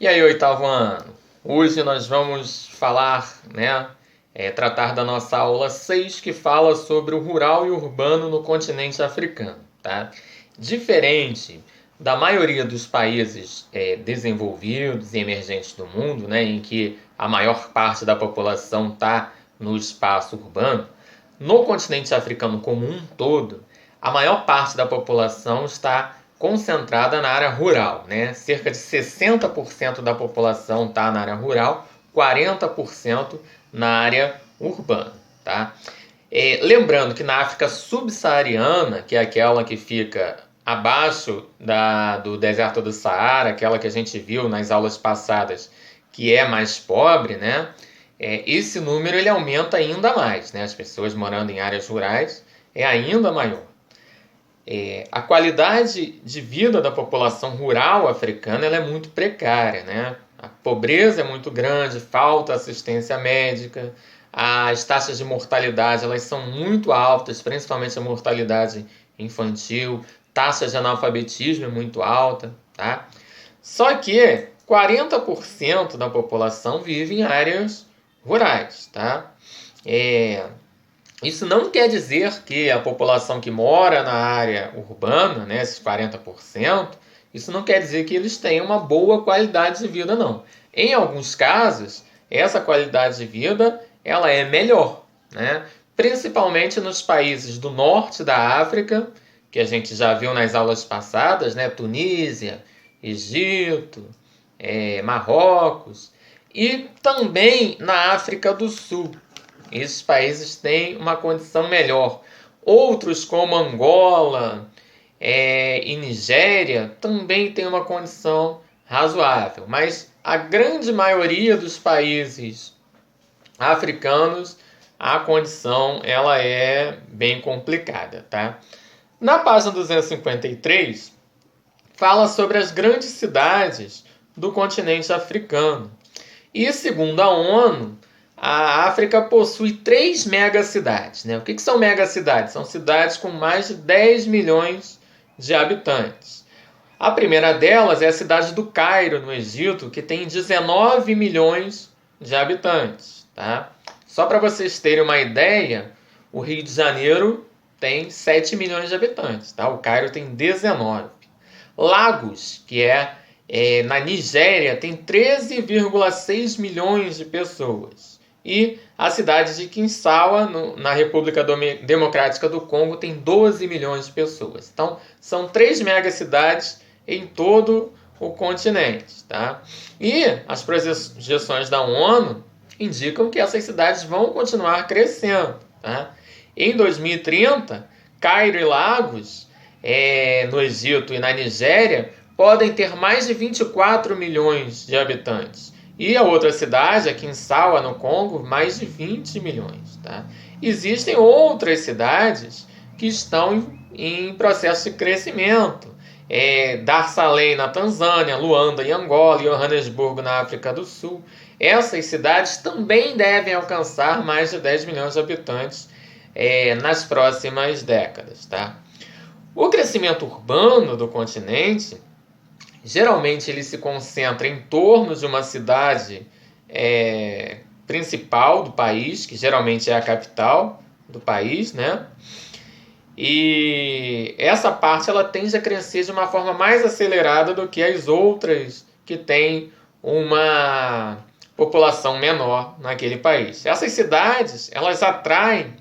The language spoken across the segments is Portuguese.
E aí, oitavo ano? Hoje nós vamos falar, tratar da nossa aula 6 que fala sobre o rural e o urbano no continente africano, tá? Diferente da maioria dos países desenvolvidos e emergentes do mundo, né, em que a maior parte da população está no espaço urbano, no continente africano como um todo, a maior parte da população está concentrada na área rural, né? Cerca de 60% da população está na área rural, 40% na área urbana, tá? Lembrando que na África subsaariana, que é aquela que fica abaixo do deserto do Saara, aquela que a gente viu nas aulas passadas, que é mais pobre, né? Esse número ele aumenta ainda mais, né? As pessoas morando em áreas rurais é ainda maior. A qualidade de vida da população rural africana ela é muito precária, né? A pobreza é muito grande, falta assistência médica, as taxas de mortalidade elas são muito altas, principalmente a mortalidade infantil, taxa de analfabetismo é muito alta, tá? Só que 40% da população vive em áreas rurais, tá? É, Isso não quer dizer que a população que mora na área urbana, né, esses 40%, isso não quer dizer que eles tenham uma boa qualidade de vida, não. Em alguns casos, essa qualidade de vida ela é melhor, né? Principalmente nos países do norte da África, que a gente já viu nas aulas passadas, né? Tunísia, Egito, Marrocos, e também na África do Sul. Esses países têm uma condição melhor. Outros, como Angola e Nigéria, também têm uma condição razoável. Mas a grande maioria dos países africanos, a condição ela é bem complicada, tá? Na página 253, fala sobre as grandes cidades do continente africano. E segundo a ONU, a África possui 3 megacidades. Né? O que são megacidades? São cidades com mais de 10 milhões de habitantes. A primeira delas é a cidade do Cairo, no Egito, que tem 19 milhões de habitantes. Tá? Só para vocês terem uma ideia, o Rio de Janeiro tem 7 milhões de habitantes. Tá? O Cairo tem 19. Lagos, que na Nigéria, tem 13,6 milhões de pessoas. E a cidade de Kinshasa, na República Democrática do Congo, tem 12 milhões de pessoas. Então, são 3 megacidades em todo o continente. Tá? E as projeções da ONU indicam que essas cidades vão continuar crescendo. Tá? Em 2030, Cairo e Lagos, no Egito e na Nigéria, podem ter mais de 24 milhões de habitantes. E a outra cidade, a Kinshasa, no Congo, mais de 20 milhões. Tá? Existem outras cidades que estão em processo de crescimento. Dar es Salaam, na Tanzânia, Luanda, em Angola, e Joanesburgo, na África do Sul. Essas cidades também devem alcançar mais de 10 milhões de habitantes nas próximas décadas. Tá? O crescimento urbano do continente geralmente ele se concentra em torno de uma cidade principal do país, que geralmente é a capital do país, né? E essa parte ela tende a crescer de uma forma mais acelerada do que as outras que têm uma população menor naquele país. Essas cidades elas atraem,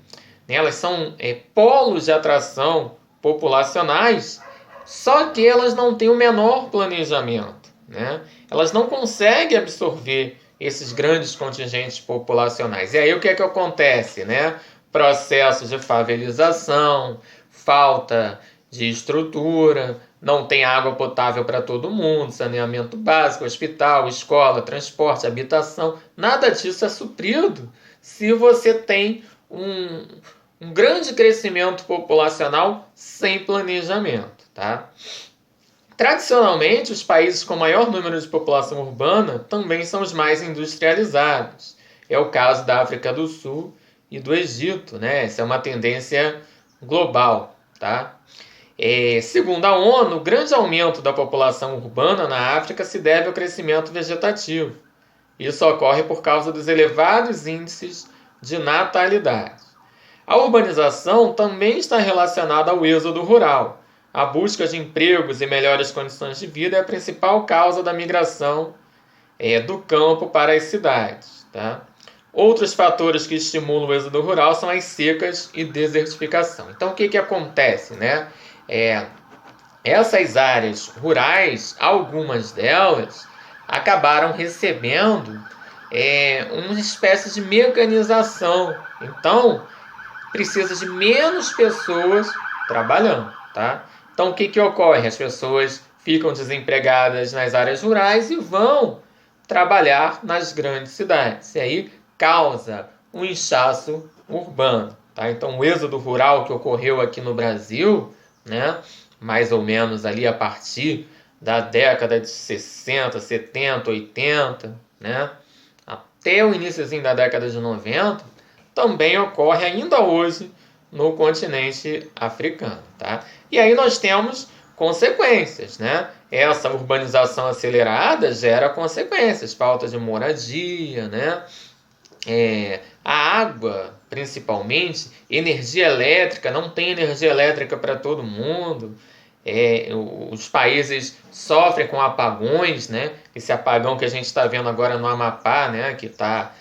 né? Elas são polos de atração populacionais, só que elas não têm o menor planejamento, né? Elas não conseguem absorver esses grandes contingentes populacionais. E aí o que é que acontece, né? Processos de favelização, falta de estrutura, não tem água potável para todo mundo, saneamento básico, hospital, escola, transporte, habitação. Nada disso é suprido se você tem um grande crescimento populacional sem planejamento. Tá? Tradicionalmente, os países com maior número de população urbana também são os mais industrializados. É o caso da África do Sul e do Egito. Né? Essa é uma tendência global. Tá? Segundo a ONU, o grande aumento da população urbana na África se deve ao crescimento vegetativo. Isso ocorre por causa dos elevados índices de natalidade. A urbanização também está relacionada ao êxodo rural. A busca de empregos e melhores condições de vida é a principal causa da migração do campo para as cidades. Tá? Outros fatores que estimulam o êxodo rural são as secas e desertificação. Então, o que acontece? Né? Essas áreas rurais, algumas delas, acabaram recebendo uma espécie de mecanização. Então, precisa de menos pessoas trabalhando. Tá? Então, o que ocorre? As pessoas ficam desempregadas nas áreas rurais e vão trabalhar nas grandes cidades. E aí causa um inchaço urbano. Tá? Então, o êxodo rural que ocorreu aqui no Brasil, né, mais ou menos ali a partir da década de 60, 70, 80, né, até o iníciozinho da década de 90, também ocorre ainda hoje no continente africano. Tá? E aí nós temos consequências. Né? Essa urbanização acelerada gera consequências, falta de moradia, né? A água, principalmente, energia elétrica, não tem energia elétrica para todo mundo. Os países sofrem com apagões, né? Esse apagão que a gente está vendo agora no Amapá, né? Que está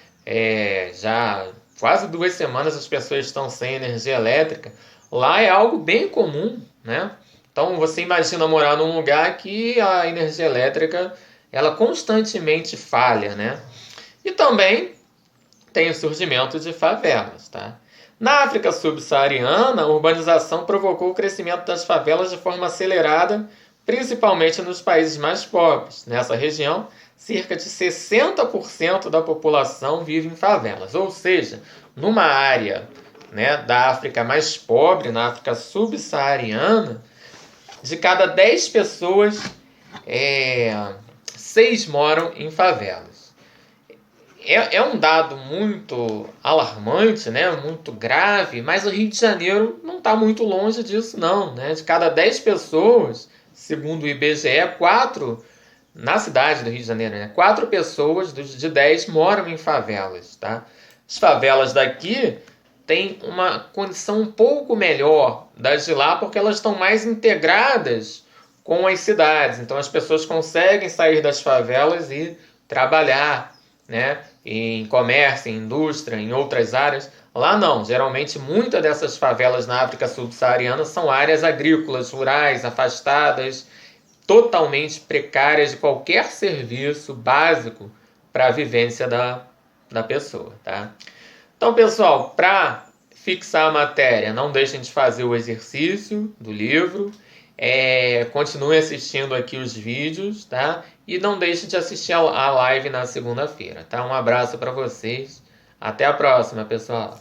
já quase 2 semanas as pessoas estão sem energia elétrica. Lá é algo bem comum, né? Então você imagina morar num lugar que a energia elétrica ela constantemente falha, né? E também tem o surgimento de favelas. Tá? Na África subsaariana, a urbanização provocou o crescimento das favelas de forma acelerada, principalmente nos países mais pobres. Nessa região, cerca de 60% da população vive em favelas, ou seja, numa área, né, da África mais pobre, na África subsaariana, de cada 10 pessoas, 6 moram em favelas. É um dado muito alarmante, né? Muito grave, mas o Rio de Janeiro não está muito longe disso, não. Né? De cada 10 pessoas, segundo o IBGE, 4, na cidade do Rio de Janeiro, né? 4 pessoas de 10 moram em favelas. Tá? As favelas daqui têm uma condição um pouco melhor das de lá, porque elas estão mais integradas com as cidades. Então as pessoas conseguem sair das favelas e trabalhar, né, em comércio, em indústria, em outras áreas. Lá não, geralmente muitas dessas favelas na África subsaariana são áreas agrícolas, rurais, afastadas, totalmente precárias de qualquer serviço básico para a vivência da pessoa. Tá? Então, pessoal, para fixar a matéria, não deixem de fazer o exercício do livro. Continue assistindo aqui os vídeos, tá? E não deixe de assistir a live na segunda-feira, tá? Um abraço para vocês. Até a próxima, pessoal.